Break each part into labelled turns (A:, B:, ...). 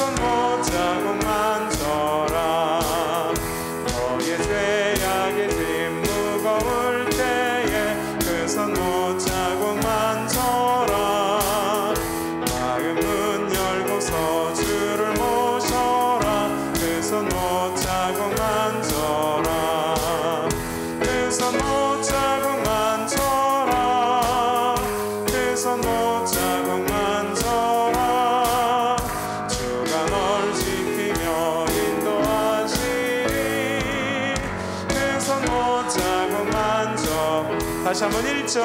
A: 손 못자국 만져라. 너의 죄악의 짐 무거울 때에 그 손 못자국 만져라. 마음 문 열고서 주를 모셔라. 그 손 못자국 만져라. 그 손 못자국 만져라. 그 손 못자국 만져라. 주가 널 지키며 인도하시리. 그 손 못자국 만져. 다시 한번 1절.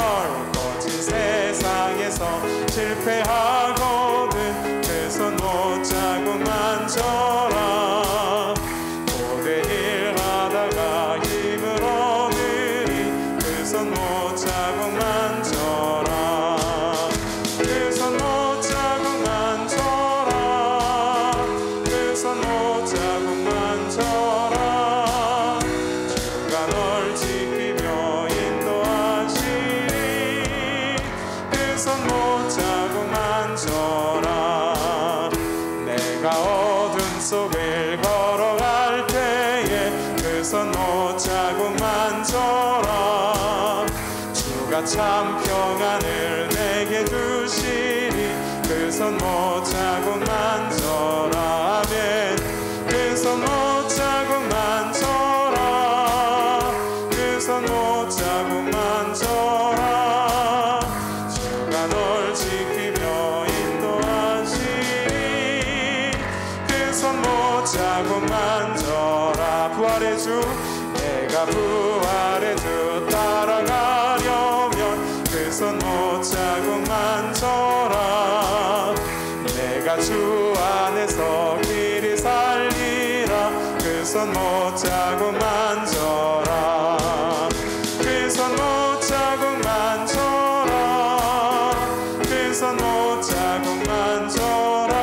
A: 거친 세상에서 실패하거든 그 손 못자국 만져라. 고된 일 하다가 힘을 얻으리. 그 손 못자국 만져라. 그 손 못자국 만져라. 그 손 못자국 만져라. 주가 널 지키며 인도하시리. 그 손 못자국 만져라. 내가 어둠 속을 걸어갈 때에 그 손 못자국 만져라. 주가 참 평안을 내게 주시리. 그 손 못자국 만져라. 아멘. 그 손 못자국 만져라. 그 손 못자국 만져라. 주가 널 지키며 인도하시리. 그 손 못자국 만져라. 부활의 주. 내가 부활의 주 따라가려면 그 손 못자국 만져라. 내가 주 안에서 길이 살리라. 그 손 못자국 만져라. 그 손 못자국 만져라. 그 손 못자국 만져라.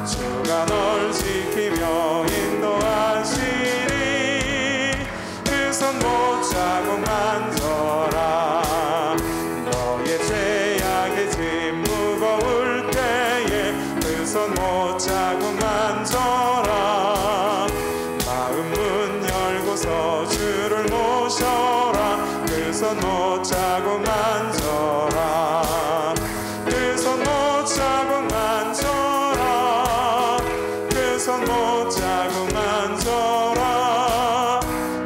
A: 주가 널 지키며 인도하시리. 그 손 못자국 만져라. 너의 죄악의 짐 무거울 때에 그 손 못자국 만져라. 마음 문 열고서 주를 모셔라. 그 손 못자국 만져라. 그 손 못자국 만져라. 그 손 못자국 만져라.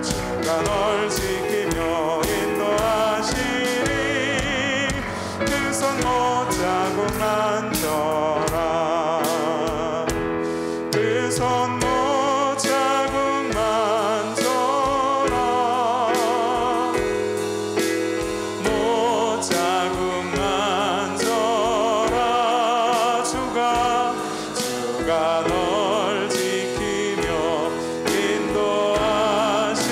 A: 주가 널 지키며 인도하시리. 그 손 못자국 만져라. 그 손 못자국 만져라. 못자국 만져라. 주가 널 지키며 인도하시리.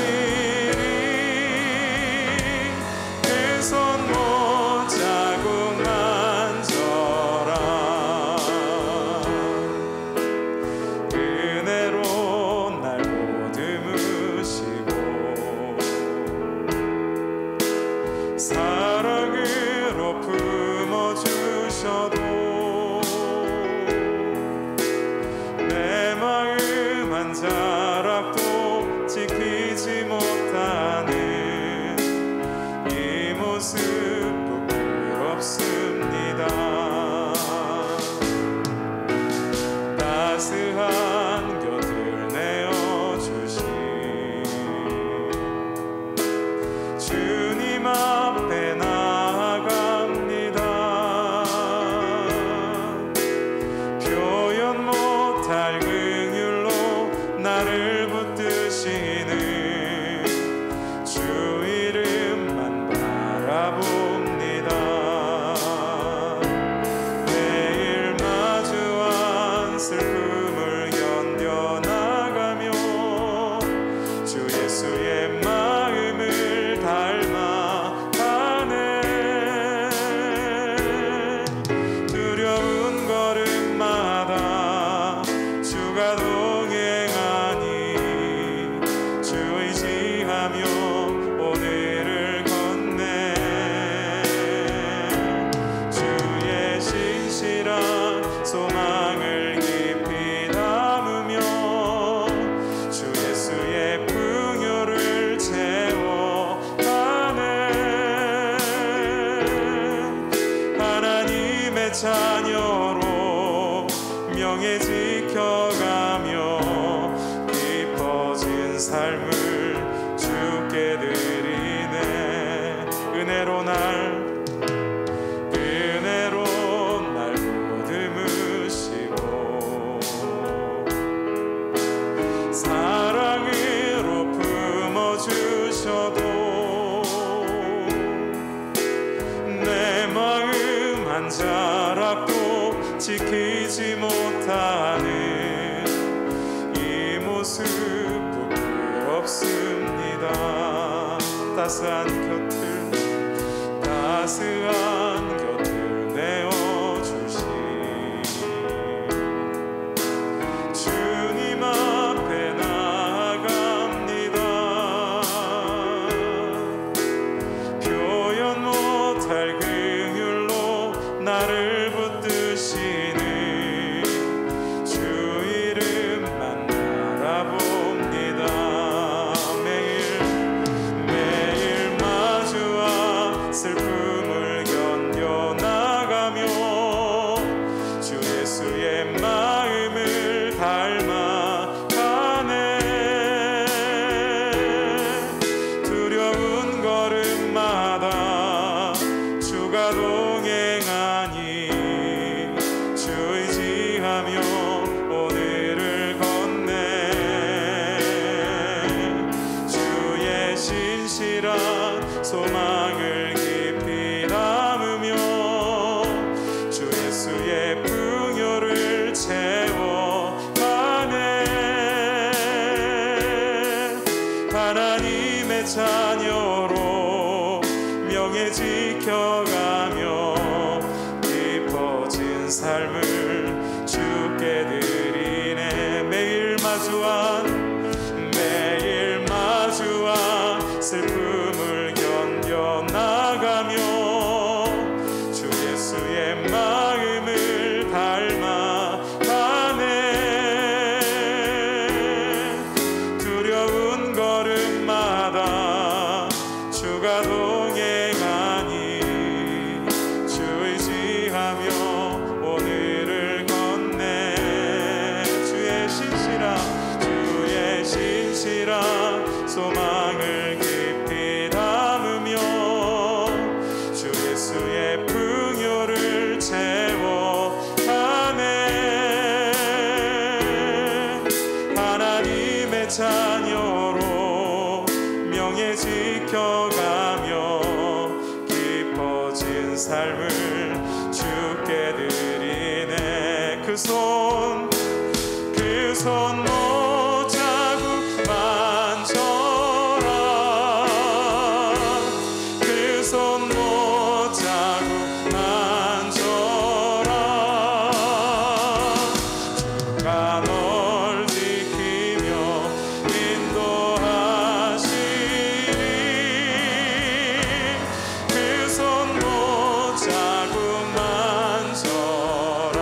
A: 그 손 못자국 만져라. 은혜로 날 보듬으시고 사랑으로 품어주셔도 내 마음 한 자락도 지키지 못하는 이 모습 부끄럽습니다. 따스한 곁을 내어주신 주님 앞에 나아갑니다. 표현 못할 긍휼로 나를 붙드시는 주 이름만 바라봅니다. 매일 마주한 슬픔을 명예 지켜가며 깊어진 삶을 주께 드리네. 은혜로 날 보듬으시고 사랑으로 품어주셔도 내 마음 한 자락도 지키지 못하는 이 모습 부끄럽습니다. 따스한 곁을 내어주시 주님 앞에 나아갑니다. 표현 못할 긍휼로 나를 붙드시는 주 이름만 바라봅니다. 매일 마주와 슬픔을 견뎌나가며 주 예수의 마음을 닮아가네. 두려운 걸음마다 주가 동행하니 주 의지하며 오늘을 걷네. 주의 신실한 소망을 깊이 담으며 주 예수의 풍요를 채워가네. 하나님의 자녀로 명예 지켜가며 깊어진 삶을 주께 드리네. 매일 마주한 슬픔을 견뎌나가며 주 예수의 마음을 닮아가네. 두려운 걸음마다 주가 동행하니 주 의지하며 오늘을 걷네. 주의 신실한 소망을 깊이 담으며 주 예수의 풍요를 채워가네. 하나님의 자녀로 명예 지켜가며 깊어진 삶을 주께 드리네. 그 손 못자국 만져라. 그 손 못자국 만져라. 주가 널 지키며 인도하시니 그 손 못자국 만져라.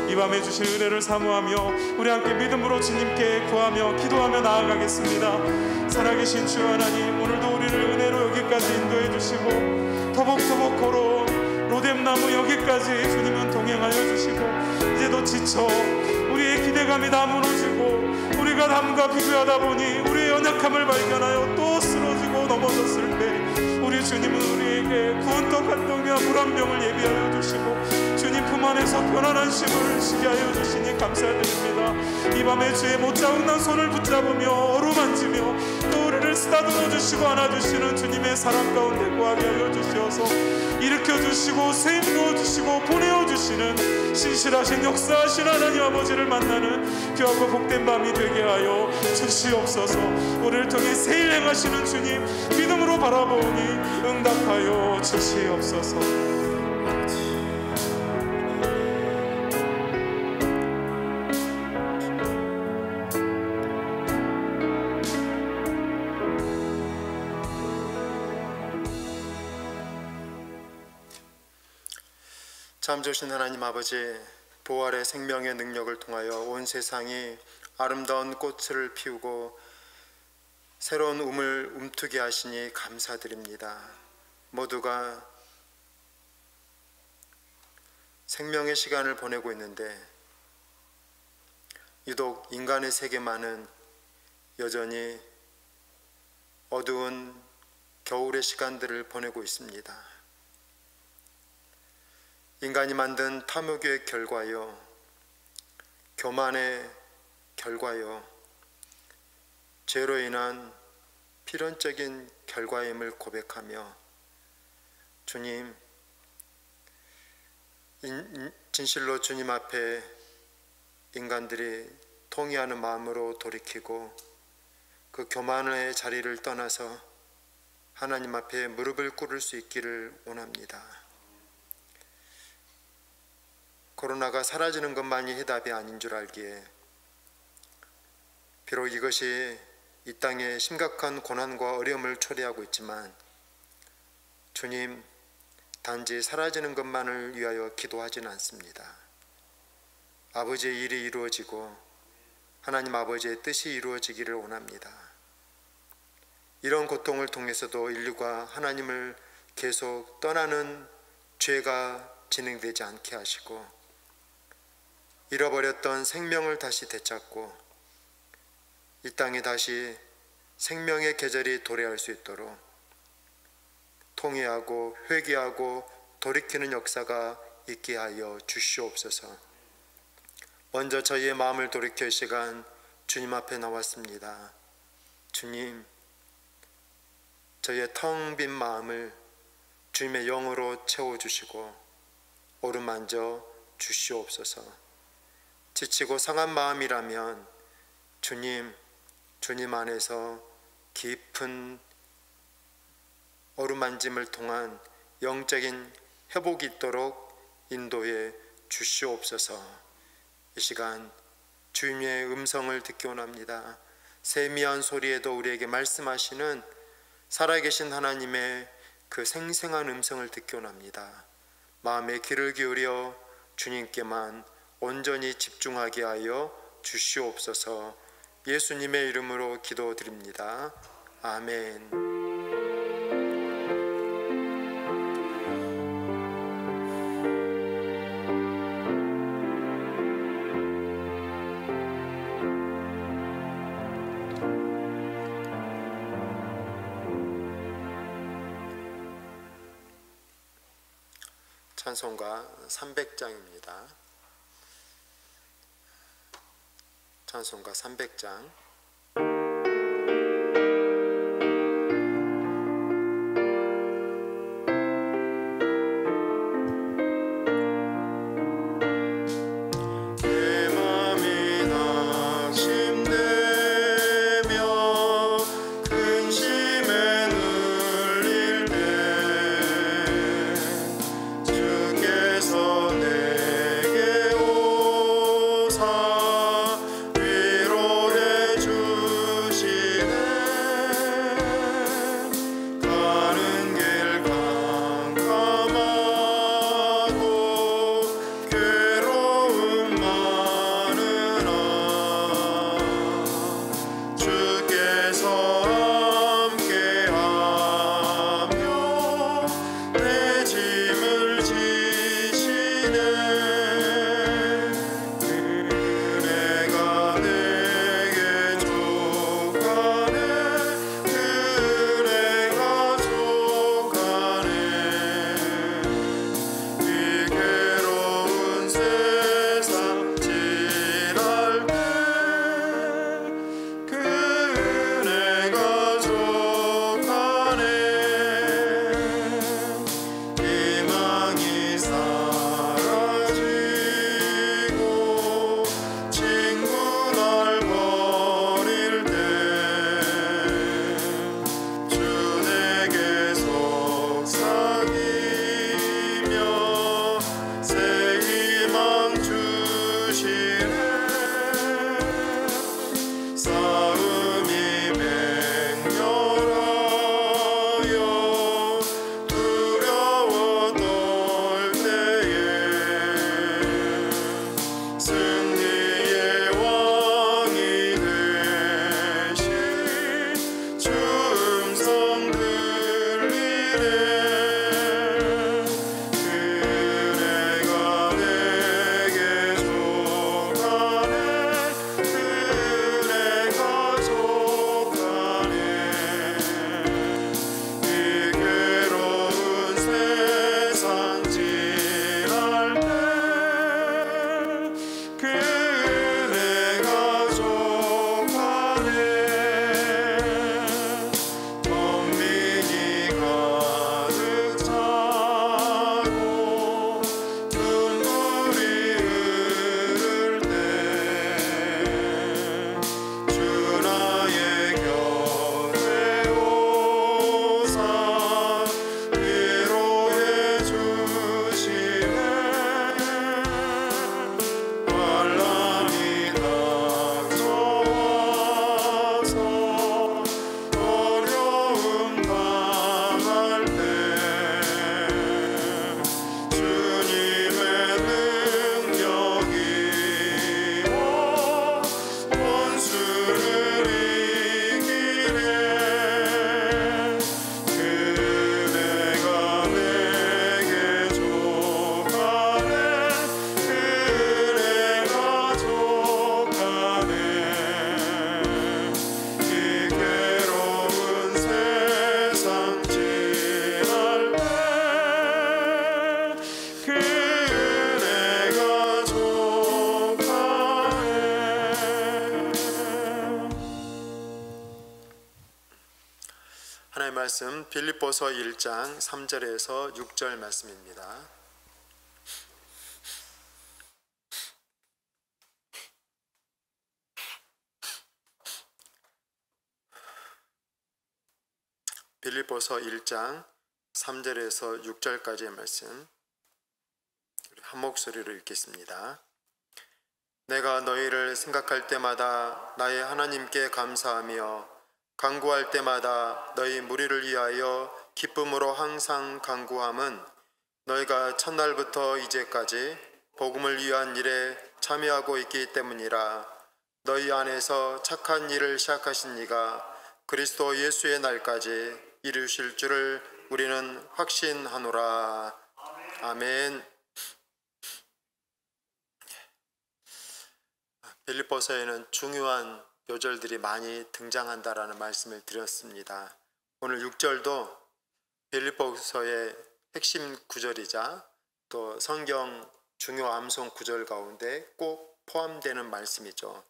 A: 이 밤에 주신 은혜를 사모하며 우리 함께 믿음으로 주님께 구하며 기도하며 나아가겠습니다. 살아계신 주 하나님, 오늘도 우리를 은혜로 여기까지 인도해 주시고 터벅터벅 걸어 로뎀나무 여기까지 주님은 동행하여 주시고 이제도 지쳐 우리의 기대감이 다 무너지고 우리가 남과 비교하다 보니 우리의 연약함을 발견하여 또 쓰러지고 넘어졌을 때 우리 주님은 우리에게 구운 떡 한 덩이와 물 한 병을 예비하여 주시고 주님 품 안에서 편안한 쉼을 쉬게 하여 주시니 감사드립니다. 이 밤에 주의 못자국난 손을 붙잡으며 어루만지며 또 우리를 쓰다듬어 주시고 안아주시는 주님의 사랑 가운데 구하게 하여 주시어서 일으켜 주시고 세임 부어 주시고 보내어 주시는 신실하신 역사하신 하나님 아버지를 만나는 귀하고 복된 밤이 되게 하여 주시옵소서. 우리를 통해 새 일 행하시는 주님 믿음으로 바라보니 응답하여 주시옵소서.
B: 잠조신 하나님 아버지, 부활의 생명의 능력을 통하여 온 세상이 아름다운 꽃을 피우고 새로운 움을 움트게 하시니 감사드립니다. 모두가 생명의 시간을 보내고 있는데 유독 인간의 세계만은 여전히 어두운 겨울의 시간들을 보내고 있습니다. 인간이 만든 탐욕의 결과요, 교만의 결과요, 죄로 인한 필연적인 결과임을 고백하며 주님, 진실로 주님 앞에 인간들이 통회하는 마음으로 돌이키고 그 교만의 자리를 떠나서 하나님 앞에 무릎을 꿇을 수 있기를 원합니다. 코로나가 사라지는 것만이 해답이 아닌 줄 알기에 비록 이것이 이 땅에 심각한 고난과 어려움을 초래하고 있지만 주님, 단지 사라지는 것만을 위하여 기도하지는 않습니다. 아버지의 일이 이루어지고 하나님 아버지의 뜻이 이루어지기를 원합니다. 이런 고통을 통해서도 인류가 하나님을 계속 떠나는 죄가 진행되지 않게 하시고 잃어버렸던 생명을 다시 되찾고 이 땅에 다시 생명의 계절이 도래할 수 있도록 통회하고 회개하고 돌이키는 역사가 있게 하여 주시옵소서. 먼저 저희의 마음을 돌이킬 시간 주님 앞에 나왔습니다. 주님, 저희의 텅 빈 마음을 주님의 영으로 채워주시고 어루만져 주시옵소서. 지치고 상한 마음이라면 주님 안에서 깊은 어루만짐을 통한 영적인 회복이 있도록 인도해 주시옵소서. 이 시간 주님의 음성을 듣기 원합니다. 세미한 소리에도 우리에게 말씀하시는 살아계신 하나님의 그 생생한 음성을 듣기 원합니다. 마음의 귀를 기울여 주님께만 온전히 집중하게 하여 주시옵소서. 예수님의 이름으로 기도드립니다. 아멘. 찬송가 300장입니다. 찬송가 300장.
C: 그네가
B: 말씀 빌립보서 1장 3절에서 6절 말씀입니다. 빌립보서 1장 3절에서 6절까지의 말씀 한 목소리로 읽겠습니다. 내가 너희를 생각할 때마다 나의 하나님께 감사하며 간구할 때마다 너희 무리를 위하여 기쁨으로 항상 간구함은 너희가 첫날부터 이제까지 복음을 위한 일에 참여하고 있기 때문이라. 너희 안에서 착한 일을 시작하신 이가 그리스도 예수의 날까지 이루실 줄을 우리는 확신하노라. 아멘. 빌립보서에는 중요한 요절들이 많이 등장한다라는 말씀을 드렸습니다. 오늘 6절도 빌립보서의 핵심 구절이자 또 성경 중요 암송 구절 가운데 꼭 포함되는 말씀이죠.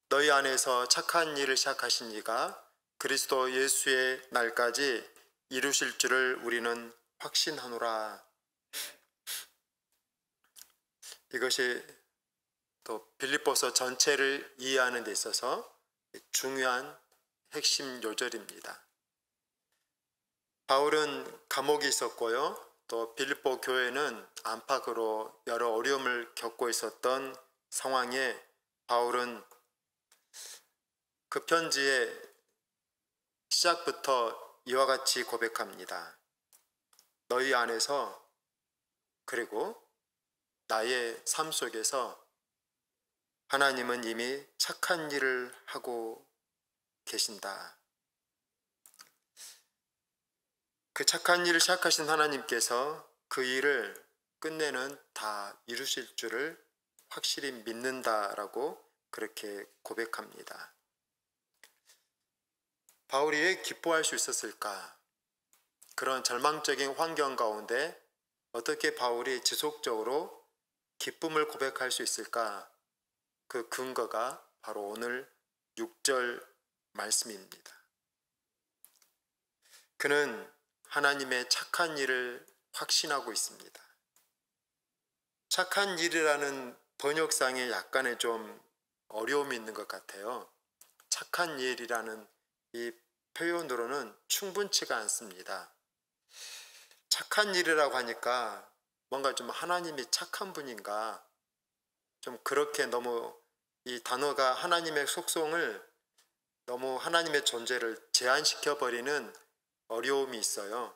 B: 너희 안에서 착한 일을 시작하신 이가 그리스도 예수의 날까지 이루실 줄을 우리는 확신하노라. 이것이 또 빌립보서 전체를 이해하는 데 있어서 중요한 핵심 요절입니다. 바울은 감옥에 있었고요. 또 빌립보 교회는 안팎으로 여러 어려움을 겪고 있었던 상황에 바울은 그 편지의 시작부터 이와 같이 고백합니다. 너희 안에서 그리고 나의 삶 속에서 하나님은 이미 착한 일을 하고 계신다. 그 착한 일을 시작하신 하나님께서 그 일을 끝내는 다 이루실 줄을 확실히 믿는다라고 그렇게 고백합니다. 바울이 왜 기뻐할 수 있었을까? 그런 절망적인 환경 가운데 어떻게 바울이 지속적으로 기쁨을 고백할 수 있을까? 그 근거가 바로 오늘 6절 말씀입니다. 그는 하나님의 착한 일을 확신하고 있습니다. 착한 일이라는 번역상에 약간의 좀 어려움이 있는 것 같아요. 착한 일이라는 이 표현으로는 충분치가 않습니다. 착한 일이라고 하니까 뭔가 좀 하나님이 착한 분인가, 좀 그렇게 너무 이 단어가 하나님의 속성을 너무 하나님의 존재를 제한시켜버리는 어려움이 있어요.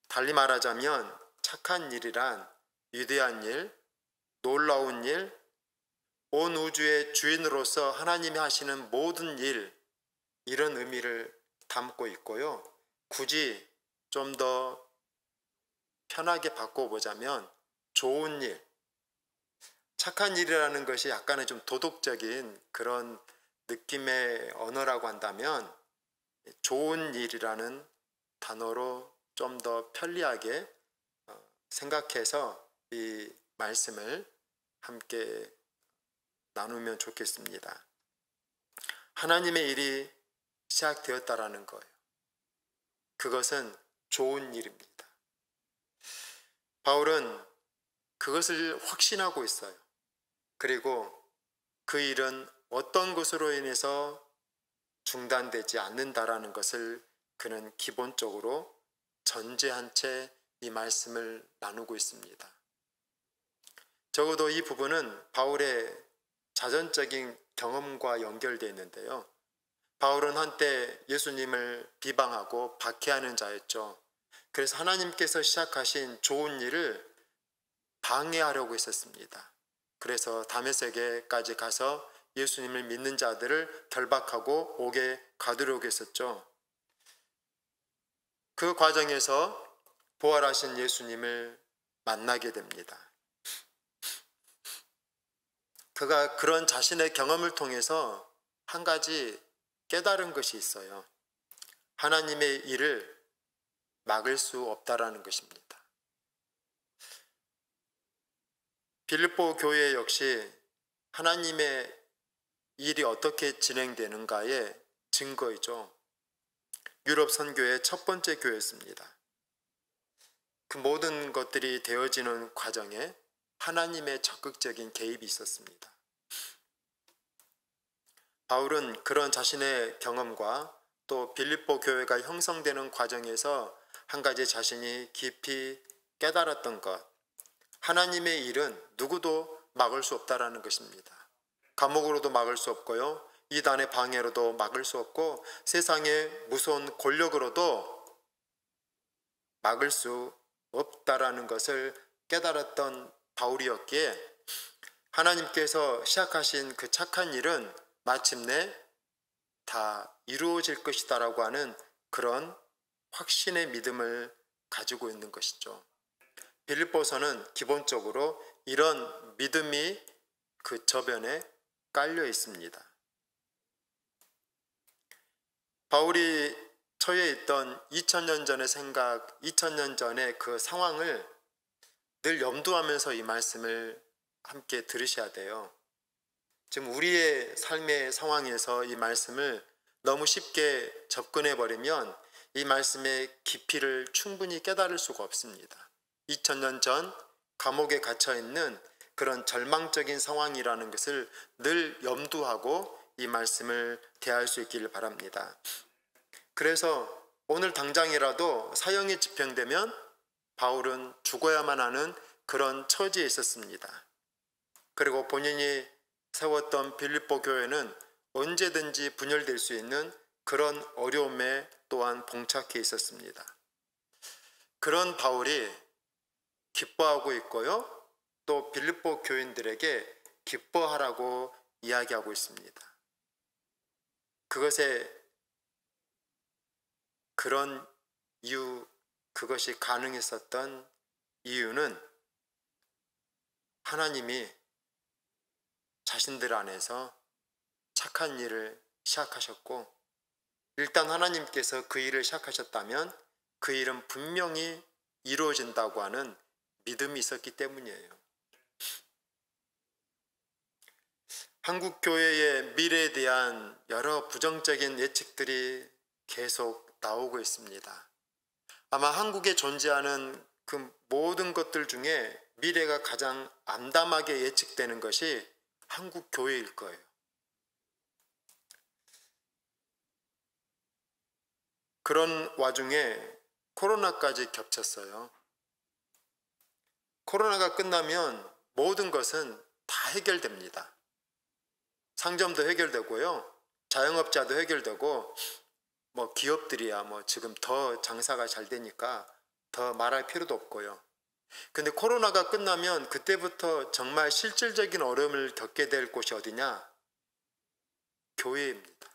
B: 달리 말하자면 착한 일이란 위대한 일, 놀라운 일, 온 우주의 주인으로서 하나님이 하시는 모든 일, 이런 의미를 담고 있고요. 굳이 좀 더 편하게 바꿔보자면 좋은 일, 착한 일이라는 것이 약간의 좀 도덕적인 그런 느낌의 언어라고 한다면 좋은 일이라는 단어로 좀 더 편리하게 생각해서 이 말씀을 함께 나누면 좋겠습니다. 하나님의 일이 시작되었다라는 거예요. 그것은 좋은 일입니다. 바울은 그것을 확신하고 있어요. 그리고 그 일은 어떤 것으로 인해서 중단되지 않는다라는 것을 그는 기본적으로 전제한 채 이 말씀을 나누고 있습니다. 적어도 이 부분은 바울의 자전적인 경험과 연결되어 있는데요. 바울은 한때 예수님을 비방하고 박해하는 자였죠. 그래서 하나님께서 시작하신 좋은 일을 방해하려고 했었습니다. 그래서 다메섹에까지 가서 예수님을 믿는 자들을 결박하고 옥에 가두려고 했었죠. 그 과정에서 부활하신 예수님을 만나게 됩니다. 그가 그런 자신의 경험을 통해서 한 가지 깨달은 것이 있어요. 하나님의 일을 막을 수 없다라는 것입니다. 빌립보 교회 역시 하나님의 일이 어떻게 진행되는가의 증거이죠. 유럽 선교의 첫 번째 교회였습니다. 그 모든 것들이 되어지는 과정에 하나님의 적극적인 개입이 있었습니다. 바울은 그런 자신의 경험과 또 빌립보 교회가 형성되는 과정에서 한 가지 자신이 깊이 깨달았던 것, 하나님의 일은 누구도 막을 수 없다라는 것입니다. 감옥으로도 막을 수 없고요, 이단의 방해로도 막을 수 없고, 세상의 무서운 권력으로도 막을 수 없다라는 것을 깨달았던 바울이었기에 하나님께서 시작하신 그 착한 일은 마침내 다 이루어질 것이다라고 하는 그런 확신의 믿음을 가지고 있는 것이죠. 빌립보서는 기본적으로 이런 믿음이 그 저변에 깔려 있습니다. 바울이 처해 있던 2000년 전의 생각, 2000년 전의 그 상황을 늘 염두하면서 이 말씀을 함께 들으셔야 돼요. 지금 우리의 삶의 상황에서 이 말씀을 너무 쉽게 접근해 버리면 이 말씀의 깊이를 충분히 깨달을 수가 없습니다. 2000년 전 감옥에 갇혀 있는 그런 절망적인 상황이라는 것을 늘 염두하고 이 말씀을 대할 수 있기를 바랍니다. 그래서 오늘 당장이라도 사형이 집행되면 바울은 죽어야만 하는 그런 처지에 있었습니다. 그리고 본인이 세웠던 빌립보 교회는 언제든지 분열될 수 있는 그런 어려움에 또한 봉착해 있었습니다. 그런 바울이 기뻐하고 있고요, 또 빌립보 교인들에게 기뻐하라고 이야기하고 있습니다. 그런 이유, 그것이 가능했었던 이유는 하나님이 자신들 안에서 착한 일을 시작하셨고, 일단 하나님께서 그 일을 시작하셨다면 그 일은 분명히 이루어진다고 하는 믿음이 있었기 때문이에요. 한국 교회의 미래에 대한 여러 부정적인 예측들이 계속 나오고 있습니다. 아마 한국에 존재하는 그 모든 것들 중에 미래가 가장 암담하게 예측되는 것이 한국 교회일 거예요. 그런 와중에 코로나까지 겹쳤어요. 코로나가 끝나면 모든 것은 다 해결됩니다. 상점도 해결되고요, 자영업자도 해결되고, 기업들이야 지금 더 장사가 잘 되니까 더 말할 필요도 없고요. 근데 코로나가 끝나면 그때부터 정말 실질적인 어려움을 겪게 될 곳이 어디냐? 교회입니다.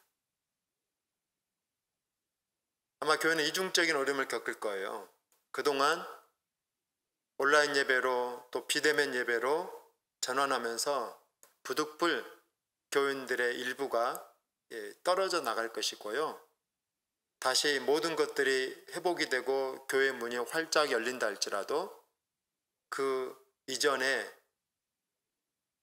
B: 아마 교회는 이중적인 어려움을 겪을 거예요. 그동안 온라인 예배로 또 비대면 예배로 전환하면서 부득불 교인들의 일부가 떨어져 나갈 것이고요, 다시 모든 것들이 회복이 되고 교회 문이 활짝 열린다 할지라도 그 이전의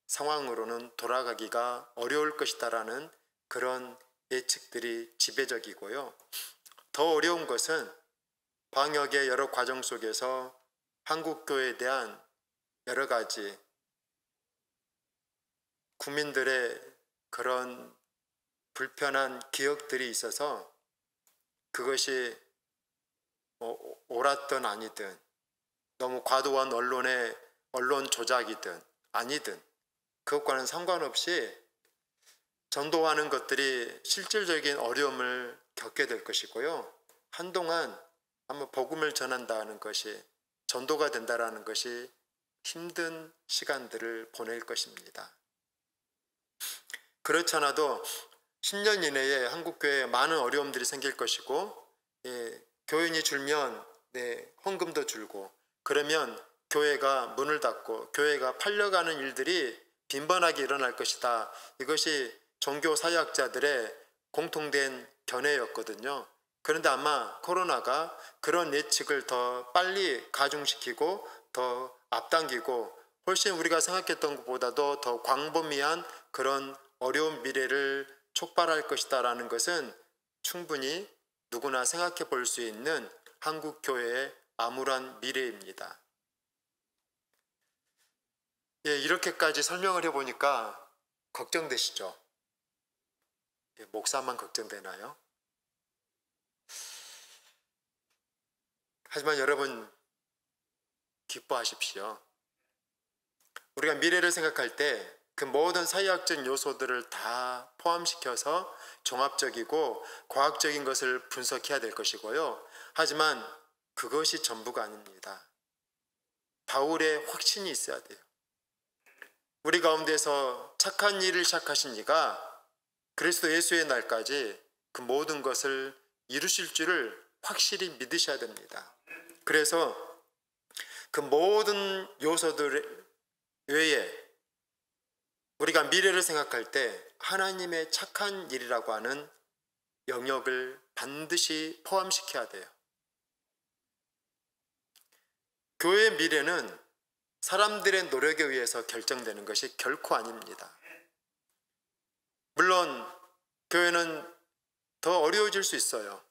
B: 상황으로는 돌아가기가 어려울 것이다라는 그런 예측들이 지배적이고요. 더 어려운 것은 방역의 여러 과정 속에서 한국교회에 대한 여러 가지 국민들의 그런 불편한 기억들이 있어서 그것이 옳았든 아니든, 너무 과도한 언론 조작이든 아니든 그것과는 상관없이 전도하는 것들이 실질적인 어려움을 겪게 될 것이고요, 한동안 아마 복음을 전한다는 것이, 전도가 된다는 것이 힘든 시간들을 보낼 것입니다. 그렇지 않아도 10년 이내에 한국교회에 많은 어려움들이 생길 것이고, 교인이 줄면 헌금도 줄고, 그러면 교회가 문을 닫고 교회가 팔려가는 일들이 빈번하게 일어날 것이다. 이것이 종교사역자들의 공통된 견해였거든요. 그런데 아마 코로나가 그런 예측을 더 빨리 가중시키고 더 앞당기고 훨씬 우리가 생각했던 것보다도 더 광범위한 그런 어려운 미래를 촉발할 것이다라는 것은 충분히 누구나 생각해 볼 수 있는 한국 교회의 암울한 미래입니다. 예, 이렇게까지 설명을 해보니까 걱정되시죠? 예, 목사만 걱정되나요? 하지만 여러분 기뻐하십시오. 우리가 미래를 생각할 때 그 모든 사회학적 요소들을 다 포함시켜서 종합적이고 과학적인 것을 분석해야 될 것이고요. 하지만 그것이 전부가 아닙니다. 바울의 확신이 있어야 돼요. 우리 가운데서 착한 일을 시작하신 이가 그리스도 예수의 날까지 그 모든 것을 이루실 줄을 확실히 믿으셔야 됩니다. 그래서 그 모든 요소들 외에 우리가 미래를 생각할 때 하나님의 착한 일이라고 하는 영역을 반드시 포함시켜야 돼요. 교회의 미래는 사람들의 노력에 의해서 결정되는 것이 결코 아닙니다. 물론 교회는 더 어려워질 수 있어요.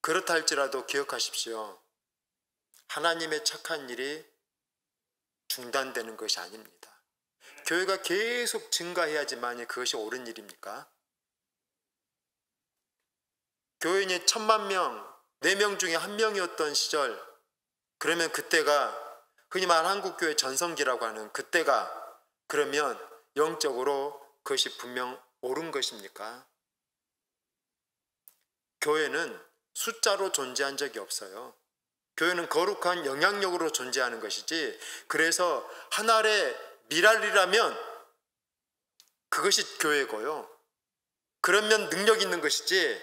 B: 그렇다 할지라도 기억하십시오. 하나님의 착한 일이 중단되는 것이 아닙니다. 교회가 계속 증가해야지만 그것이 옳은 일입니까? 교인이 1000만 명, 4명 중에 1명이었던 시절, 그러면 그때가 흔히 말하는 한국교회 전성기라고 하는 그때가 그러면 영적으로 그것이 분명 옳은 것입니까? 교회는 숫자로 존재한 적이 없어요. 교회는 거룩한 영향력으로 존재하는 것이지, 그래서 하나의 미랄이라면 그것이 교회고요. 그러면 능력 있는 것이지,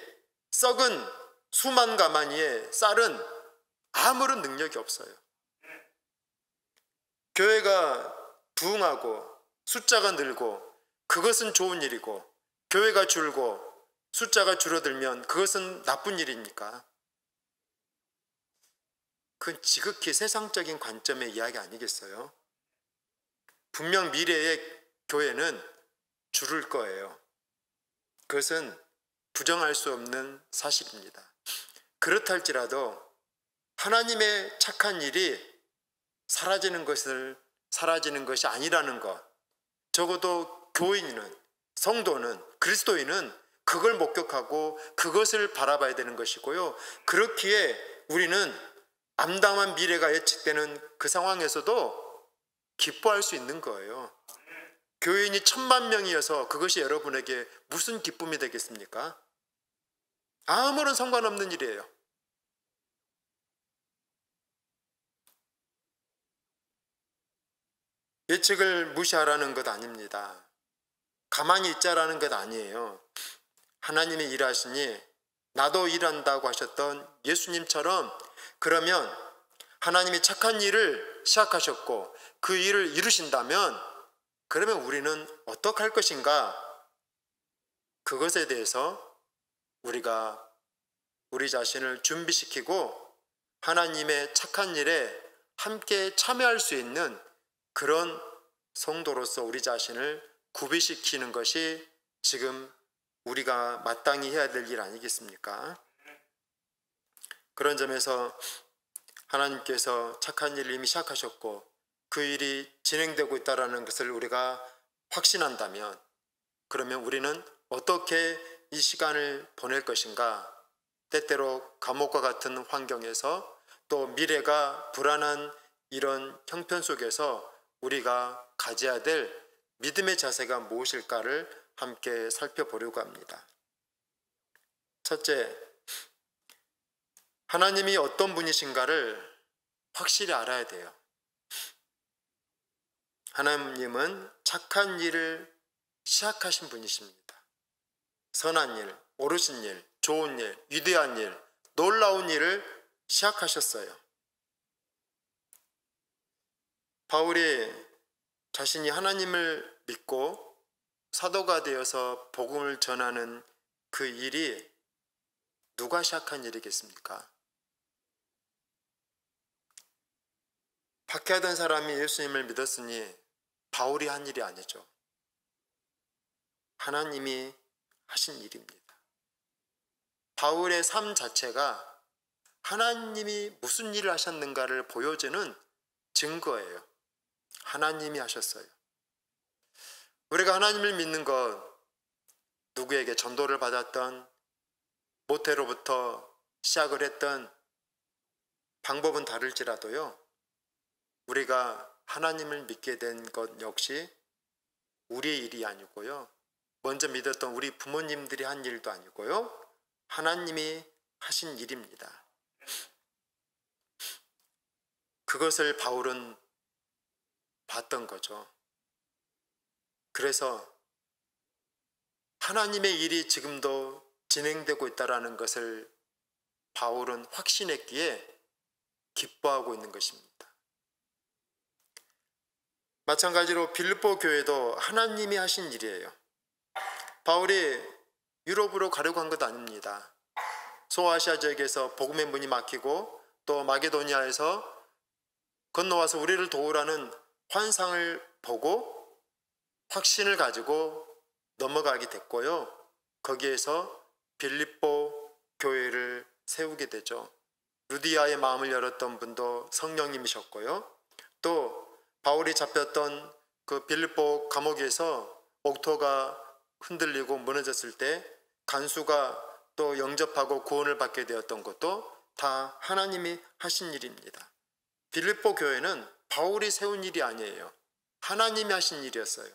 B: 썩은 수만 가마니의 쌀은 아무런 능력이 없어요. 교회가 부흥하고 숫자가 늘고 그것은 좋은 일이고, 교회가 줄고 숫자가 줄어들면 그것은 나쁜 일입니까? 그건 지극히 세상적인 관점의 이야기 아니겠어요? 분명 미래의 교회는 줄을 거예요. 그것은 부정할 수 없는 사실입니다. 그렇다 할지라도 하나님의 착한 일이 사라지는 것이 아니라는 것, 적어도 교인은, 성도는, 그리스도인은 그걸 목격하고 그것을 바라봐야 되는 것이고요. 그렇기에 우리는 암담한 미래가 예측되는 그 상황에서도 기뻐할 수 있는 거예요. 교인이 1000만 명이어서 그것이 여러분에게 무슨 기쁨이 되겠습니까? 아무런 상관없는 일이에요. 예측을 무시하라는 것 아닙니다. 가만히 있자라는 것 아니에요. 하나님이 일하시니 나도 일한다고 하셨던 예수님처럼, 그러면 하나님이 착한 일을 시작하셨고 그 일을 이루신다면 그러면 우리는 어떻게 할 것인가? 그것에 대해서 우리가 우리 자신을 준비시키고 하나님의 착한 일에 함께 참여할 수 있는 그런 성도로서 우리 자신을 구비시키는 것이 지금 우리가 마땅히 해야 될 일 아니겠습니까? 그런 점에서 하나님께서 착한 일을 이미 시작하셨고 그 일이 진행되고 있다는 것을 우리가 확신한다면, 그러면 우리는 어떻게 이 시간을 보낼 것인가? 때때로 감옥과 같은 환경에서, 또 미래가 불안한 이런 형편 속에서 우리가 가져야 될 믿음의 자세가 무엇일까를 함께 살펴보려고 합니다. 첫째, 하나님이 어떤 분이신가를 확실히 알아야 돼요. 하나님은 착한 일을 시작하신 분이십니다. 선한 일, 옳으신 일, 좋은 일, 위대한 일, 놀라운 일을 시작하셨어요. 바울이 자신이 하나님을 믿고 사도가 되어서 복음을 전하는 그 일이 누가 시작한 일이겠습니까? 박해하던 사람이 예수님을 믿었으니 바울이 한 일이 아니죠. 하나님이 하신 일입니다. 바울의 삶 자체가 하나님이 무슨 일을 하셨는가를 보여주는 증거예요. 하나님이 하셨어요. 우리가 하나님을 믿는 것, 누구에게 전도를 받았던, 모태로부터 시작을 했던 방법은 다를지라도요, 우리가 하나님을 믿게 된 것 역시 우리의 일이 아니고요, 먼저 믿었던 우리 부모님들이 한 일도 아니고요, 하나님이 하신 일입니다. 그것을 바울은 봤던 거죠. 그래서 하나님의 일이 지금도 진행되고 있다는 것을 바울은 확신했기에 기뻐하고 있는 것입니다. 마찬가지로 빌립보 교회도 하나님이 하신 일이에요. 바울이 유럽으로 가려고 한 것 아닙니다. 소아시아 지역에서 복음의 문이 막히고 또 마게도니아에서 건너와서 우리를 도우라는 환상을 보고 확신을 가지고 넘어가게 됐고요. 거기에서 빌립보 교회를 세우게 되죠. 루디아의 마음을 열었던 분도 성령님이셨고요. 또 바울이 잡혔던 그 빌립보 감옥에서 옥토가 흔들리고 무너졌을 때 간수가 또 영접하고 구원을 받게 되었던 것도 다 하나님이 하신 일입니다. 빌립보 교회는 바울이 세운 일이 아니에요. 하나님이 하신 일이었어요.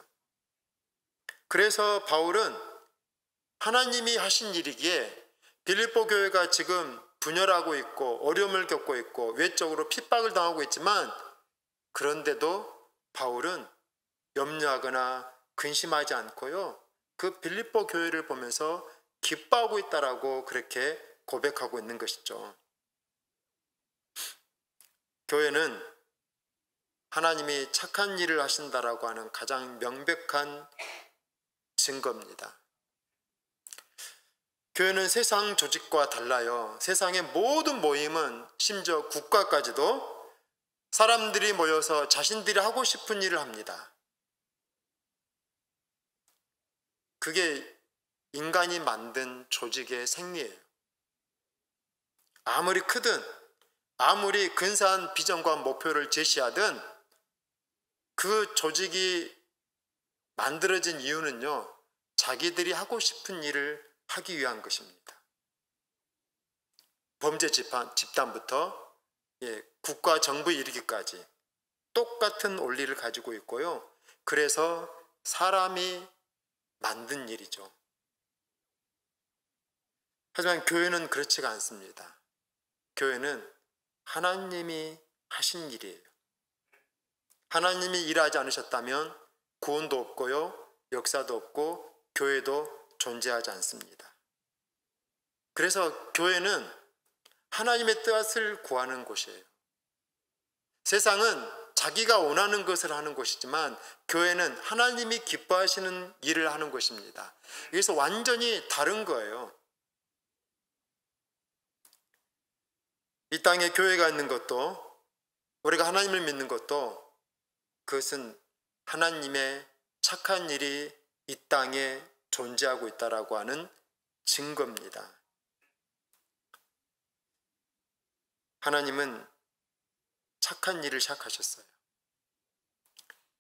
B: 그래서 바울은 하나님이 하신 일이기에 빌립보 교회가 지금 분열하고 있고 어려움을 겪고 있고 외적으로 핍박을 당하고 있지만, 그런데도 바울은 염려하거나 근심하지 않고요, 그 빌립보 교회를 보면서 기뻐하고 있다라고 그렇게 고백하고 있는 것이죠. 교회는 하나님이 착한 일을 하신다라고 하는 가장 명백한 증거입니다. 교회는 세상 조직과 달라요. 세상의 모든 모임은, 심지어 국가까지도 사람들이 모여서 자신들이 하고 싶은 일을 합니다. 그게 인간이 만든 조직의 생리예요. 아무리 크든 아무리 근사한 비전과 목표를 제시하든 그 조직이 만들어진 이유는요, 자기들이 하고 싶은 일을 하기 위한 것입니다. 범죄 집단부터 국가 정부에 이르기까지 똑같은 원리를 가지고 있고요. 그래서 사람이 만든 일이죠. 하지만 교회는 그렇지가 않습니다. 교회는 하나님이 하신 일이에요. 하나님이 일하지 않으셨다면 구원도 없고요, 역사도 없고 교회도 존재하지 않습니다. 그래서 교회는 하나님의 뜻을 구하는 곳이에요. 세상은 자기가 원하는 것을 하는 곳이지만 교회는 하나님이 기뻐하시는 일을 하는 곳입니다. 그래서 완전히 다른 거예요. 이 땅에 교회가 있는 것도, 우리가 하나님을 믿는 것도, 그것은 하나님의 착한 일이 이 땅에 존재하고 있다라고 하는 증거입니다. 하나님은 착한 일을 시작하셨어요.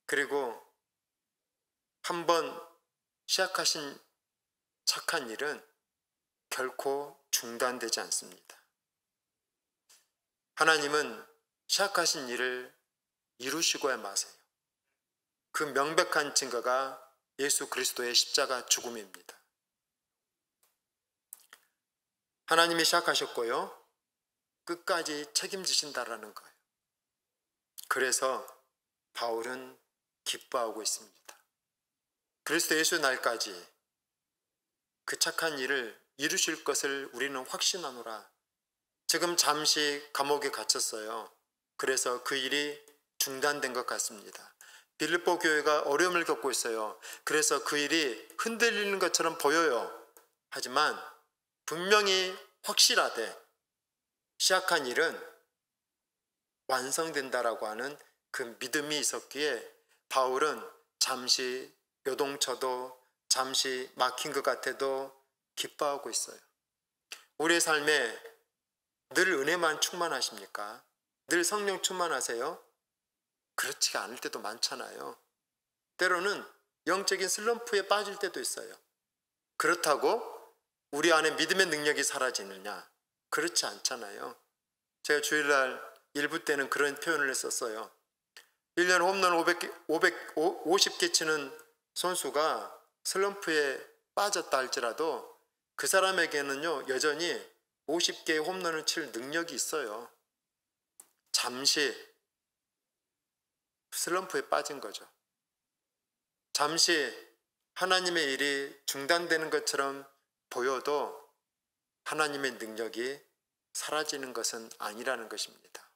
B: 그리고 한번 시작하신 착한 일은 결코 중단되지 않습니다. 하나님은 시작하신 일을 이루시고야 마세요. 그 명백한 증거가 예수 그리스도의 십자가 죽음입니다. 하나님이 시작하셨고요, 끝까지 책임지신다라는 거예요. 그래서 바울은 기뻐하고 있습니다. 그리스도 예수 날까지 그 착한 일을 이루실 것을 우리는 확신하노라. 지금 잠시 감옥에 갇혔어요. 그래서 그 일이 중단된 것 같습니다. 빌립보 교회가 어려움을 겪고 있어요. 그래서 그 일이 흔들리는 것처럼 보여요. 하지만 분명히 확실하되 시작한 일은 완성된다라고 하는 그 믿음이 있었기에 바울은 잠시 요동쳐도, 잠시 막힌 것 같아도 기뻐하고 있어요. 우리의 삶에 늘 은혜만 충만하십니까? 늘 성령 충만하세요? 그렇지가 않을 때도 많잖아요. 때로는 영적인 슬럼프에 빠질 때도 있어요. 그렇다고 우리 안에 믿음의 능력이 사라지느냐? 그렇지 않잖아요. 제가 주일날 일부 때는 그런 표현을 했었어요. 1년 홈런 50개 치는 선수가 슬럼프에 빠졌다 할지라도 그 사람에게는요, 여전히 50개의 홈런을 칠 능력이 있어요. 잠시 슬럼프에 빠진 거죠. 잠시 하나님의 일이 중단되는 것처럼 보여도 하나님의 능력이 사라지는 것은 아니라는 것입니다.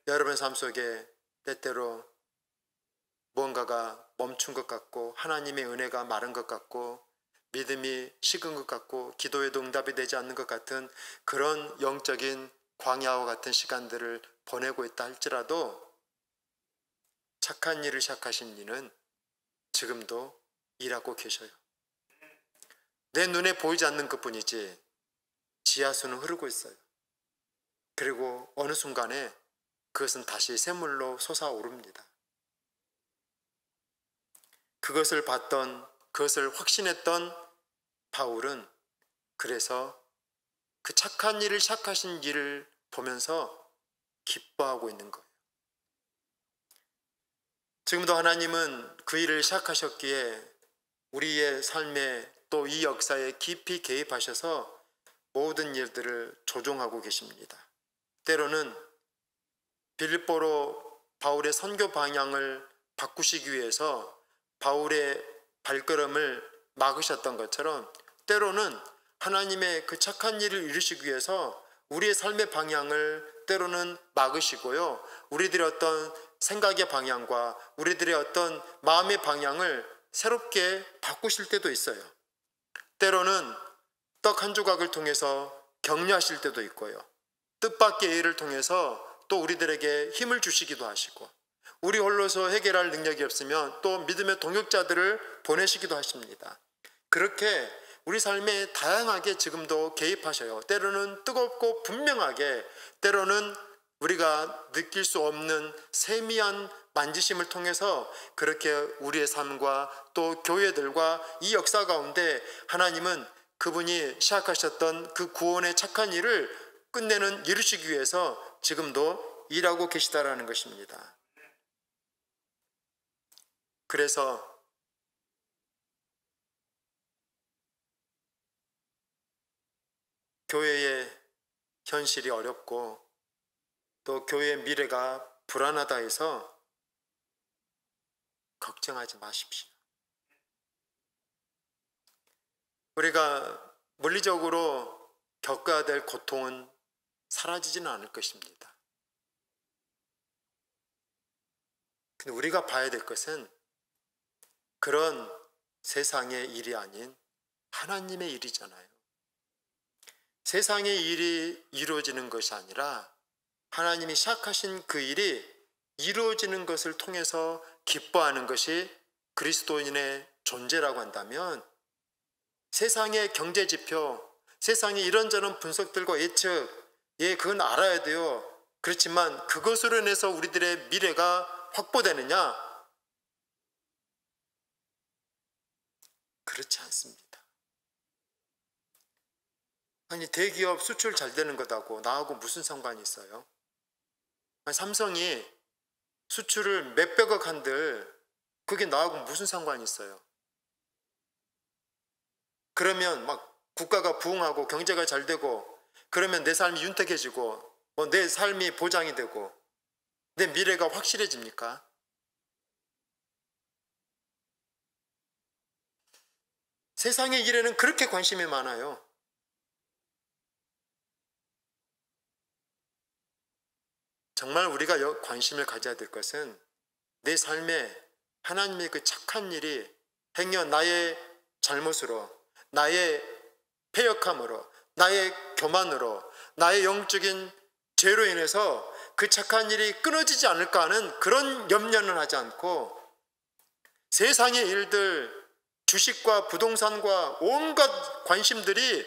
B: 여러분의 삶 속에 때때로 무언가가 멈춘 것 같고 하나님의 은혜가 마른 것 같고 믿음이 식은 것 같고 기도에도 응답이 되지 않는 것 같은 그런 영적인 광야와 같은 시간들을 보내고 있다 할지라도 착한 일을 시작하신 이는 지금도 일하고 계셔요. 내 눈에 보이지 않는 것뿐이지 지하수는 흐르고 있어요. 그리고 어느 순간에 그것은 다시 샘물로 솟아오릅니다. 그것을 봤던, 그것을 확신했던 바울은 그래서 그 착한 일을 시작하신 일을 보면서 기뻐하고 있는 거예요. 지금도 하나님은 그 일을 시작하셨기에 우리의 삶에 또 이 역사에 깊이 개입하셔서 모든 일들을 조종하고 계십니다. 때로는 빌립보로 바울의 선교 방향을 바꾸시기 위해서 바울의 발걸음을 막으셨던 것처럼 때로는 하나님의 그 착한 일을 이루시기 위해서 우리의 삶의 방향을 때로는 막으시고요. 우리들의 어떤 생각의 방향과 우리들의 어떤 마음의 방향을 새롭게 바꾸실 때도 있어요. 때로는 떡 한 조각을 통해서 격려하실 때도 있고요. 뜻밖의 일을 통해서 또 우리들에게 힘을 주시기도 하시고 우리 홀로서 해결할 능력이 없으면 또 믿음의 동역자들을 보내시기도 하십니다. 그렇게 우리 삶에 다양하게 지금도 개입하셔요. 때로는 뜨겁고 분명하게, 때로는 우리가 느낄 수 없는 세미한 만지심을 통해서 그렇게 우리의 삶과 또 교회들과 이 역사 가운데 하나님은 그분이 시작하셨던 그 구원의 착한 일을 끝내는 이루시기 위해서 지금도 일하고 계시다라는 것입니다. 그래서 교회의 현실이 어렵고 또 교회의 미래가 불안하다 해서 걱정하지 마십시오. 우리가 물리적으로 겪어야 될 고통은 사라지지는 않을 것입니다. 근데 우리가 봐야 될 것은 그런 세상의 일이 아닌 하나님의 일이잖아요. 세상의 일이 이루어지는 것이 아니라 하나님이 시작하신 그 일이 이루어지는 것을 통해서 기뻐하는 것이 그리스도인의 존재라고 한다면 세상의 경제지표, 세상의 이런저런 분석들과 예측, 그건 알아야 돼요. 그렇지만 그것으로 인해서 우리들의 미래가 확보되느냐? 그렇지 않습니다. 아니, 대기업 수출 잘 되는 것하고 나하고 무슨 상관이 있어요? 아니, 삼성이 수출을 몇백억 한들 그게 나하고 무슨 상관이 있어요? 그러면 막 국가가 부흥하고 경제가 잘 되고 그러면 내 삶이 윤택해지고 내 삶이 보장이 되고 내 미래가 확실해집니까? 세상의 일에는 그렇게 관심이 많아요. 정말 우리가 관심을 가져야 될 것은 내 삶에 하나님의 그 착한 일이 행여 나의 잘못으로, 나의 패역함으로, 나의 교만으로, 나의 영적인 죄로 인해서 그 착한 일이 끊어지지 않을까 하는 그런 염려는 하지 않고 세상의 일들, 주식과 부동산과 온갖 관심들이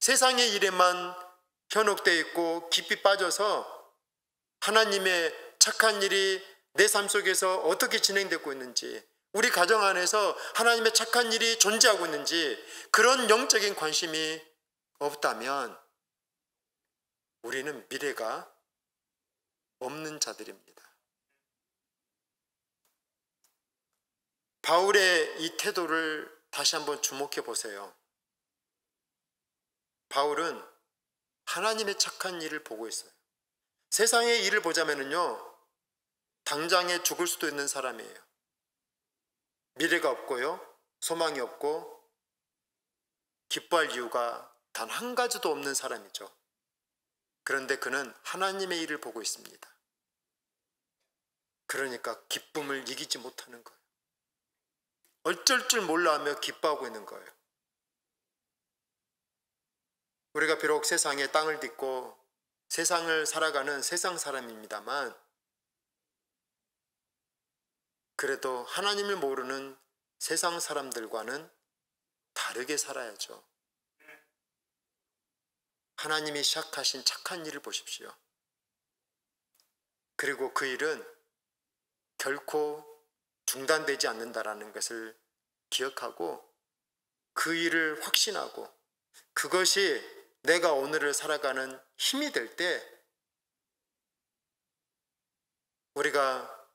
B: 세상의 일에만 현혹되어 있고 깊이 빠져서 하나님의 착한 일이 내 삶 속에서 어떻게 진행되고 있는지, 우리 가정 안에서 하나님의 착한 일이 존재하고 있는지 그런 영적인 관심이 없다면 우리는 미래가 없는 자들입니다. 바울의 이 태도를 다시 한번 주목해 보세요. 바울은 하나님의 착한 일을 보고 있어요. 세상의 일을 보자면요, 당장에 죽을 수도 있는 사람이에요. 미래가 없고요, 소망이 없고 기뻐할 이유가 단 한 가지도 없는 사람이죠. 그런데 그는 하나님의 일을 보고 있습니다. 그러니까 기쁨을 이기지 못하는 거예요. 어쩔 줄 몰라 하며 기뻐하고 있는 거예요. 우리가 비록 세상에 땅을 딛고 세상을 살아가는 세상 사람입니다만, 그래도 하나님을 모르는 세상 사람들과는 다르게 살아야죠. 하나님이 시작하신 착한 일을 보십시오. 그리고 그 일은 결코 중단되지 않는다라는 것을 기억하고 그 일을 확신하고 그것이 내가 오늘을 살아가는 힘이 될 때 우리가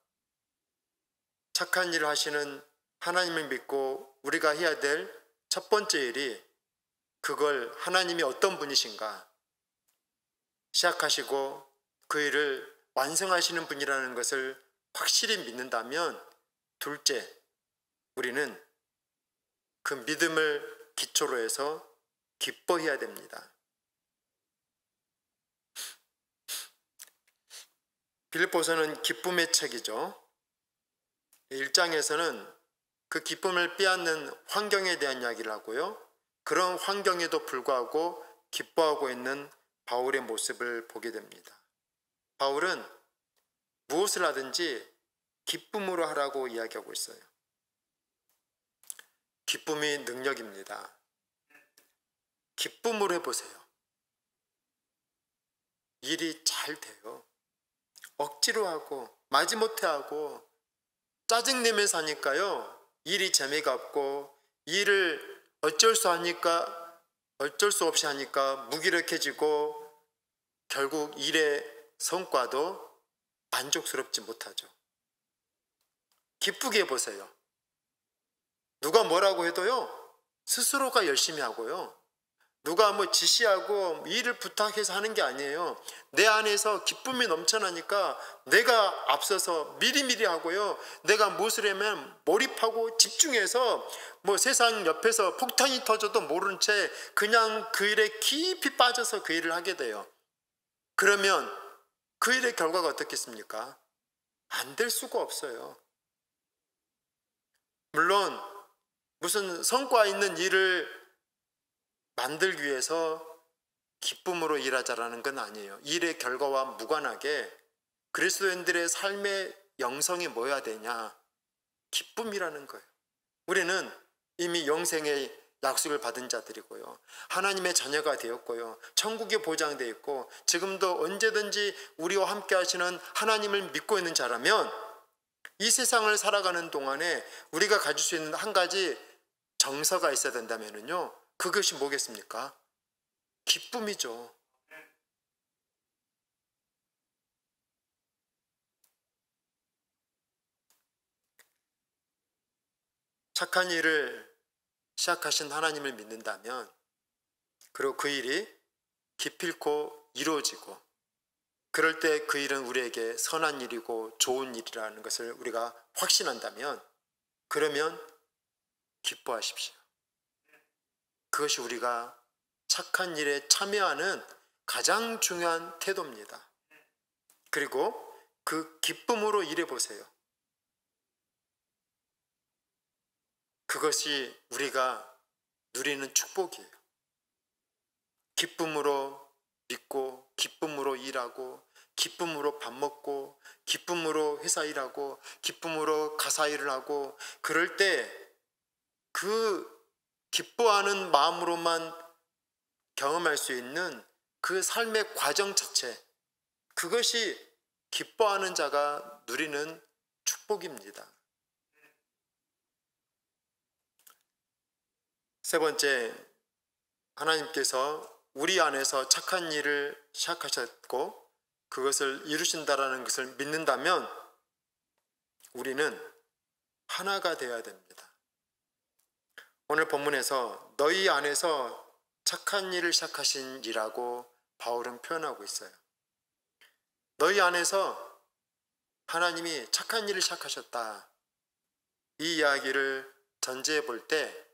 B: 착한 일을 하시는 하나님을 믿고 우리가 해야 될 첫 번째 일이 그걸 하나님이 어떤 분이신가, 시작하시고 그 일을 완성하시는 분이라는 것을 확실히 믿는다면, 둘째, 우리는 그 믿음을 기초로 해서 기뻐해야 됩니다. 빌립보서는 기쁨의 책이죠. 1장에서는 그 기쁨을 빼앗는 환경에 대한 이야기를 하고요, 그런 환경에도 불구하고 기뻐하고 있는 바울의 모습을 보게 됩니다. 바울은 무엇을 하든지 기쁨으로 하라고 이야기하고 있어요. 기쁨이 능력입니다. 기쁨으로 해보세요. 일이 잘 돼요. 억지로 하고 마지못해 하고 짜증내면서 하니까요, 일이 재미가 없고 일을 어쩔 수 없이 하니까 무기력해지고 결국 일의 성과도 만족스럽지 못하죠. 기쁘게 해보세요. 누가 뭐라고 해도요, 스스로가 열심히 하고요, 누가 뭐 지시하고 일을 부탁해서 하는 게 아니에요. 내 안에서 기쁨이 넘쳐나니까 내가 앞서서 미리미리 하고요, 내가 무엇을 하면 몰입하고 집중해서 뭐 세상 옆에서 폭탄이 터져도 모른 채 그냥 그 일에 깊이 빠져서 그 일을 하게 돼요. 그러면 그 일의 결과가 어떻겠습니까? 안 될 수가 없어요. 물론 무슨 성과 있는 일을 만들기 위해서 기쁨으로 일하자라는 건 아니에요. 일의 결과와 무관하게 그리스도인들의 삶의 영성이 뭐여야 되냐? 기쁨이라는 거예요. 우리는 이미 영생의 약속을 받은 자들이고요, 하나님의 자녀가 되었고요, 천국이 보장되어 있고 지금도 언제든지 우리와 함께 하시는 하나님을 믿고 있는 자라면, 이 세상을 살아가는 동안에 우리가 가질 수 있는 한 가지 정서가 있어야 된다면요, 그것이 뭐겠습니까? 기쁨이죠. 착한 일을 시작하신 하나님을 믿는다면, 그리고 그 일이 기필코 이루어지고, 그럴 때 그 일은 우리에게 선한 일이고 좋은 일이라는 것을 우리가 확신한다면, 그러면 기뻐하십시오. 그것이 우리가 착한 일에 참여하는 가장 중요한 태도입니다. 그리고 그 기쁨으로 일해보세요. 그것이 우리가 누리는 축복이에요. 기쁨으로 믿고, 기쁨으로 일하고, 기쁨으로 밥 먹고, 기쁨으로 회사 일하고, 기쁨으로 가사 일을 하고, 그럴 때 그 기뻐하는 마음으로만 경험할 수 있는 그 삶의 과정 자체, 그것이 기뻐하는 자가 누리는 축복입니다. 세 번째, 하나님께서 우리 안에서 착한 일을 시작하셨고 그것을 이루신다라는 것을 믿는다면 우리는 하나가 되어야 됩니다. 오늘 본문에서 너희 안에서 착한 일을 시작하신 이라고 바울은 표현하고 있어요. 너희 안에서 하나님이 착한 일을 시작하셨다. 이 이야기를 전제해 볼 때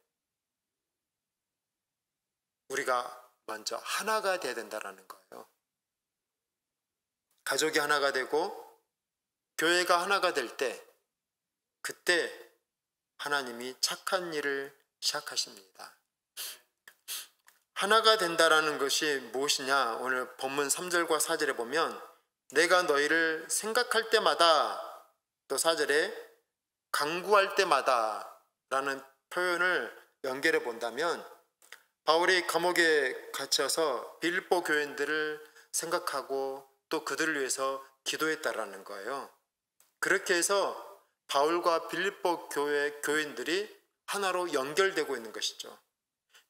B: 우리가 먼저 하나가 되어야 된다는 거예요. 가족이 하나가 되고 교회가 하나가 될 때 그때 하나님이 착한 일을 시작하십니다. 하나가 된다라는 것이 무엇이냐? 오늘 본문 3절과 4절에 보면 내가 너희를 생각할 때마다, 또 4절에 간구할 때마다 라는 표현을 연결해 본다면 바울이 감옥에 갇혀서 빌립보 교인들을 생각하고 또 그들을 위해서 기도했다라는 거예요. 그렇게 해서 바울과 빌립보 교회 교인들이 하나로 연결되고 있는 것이죠.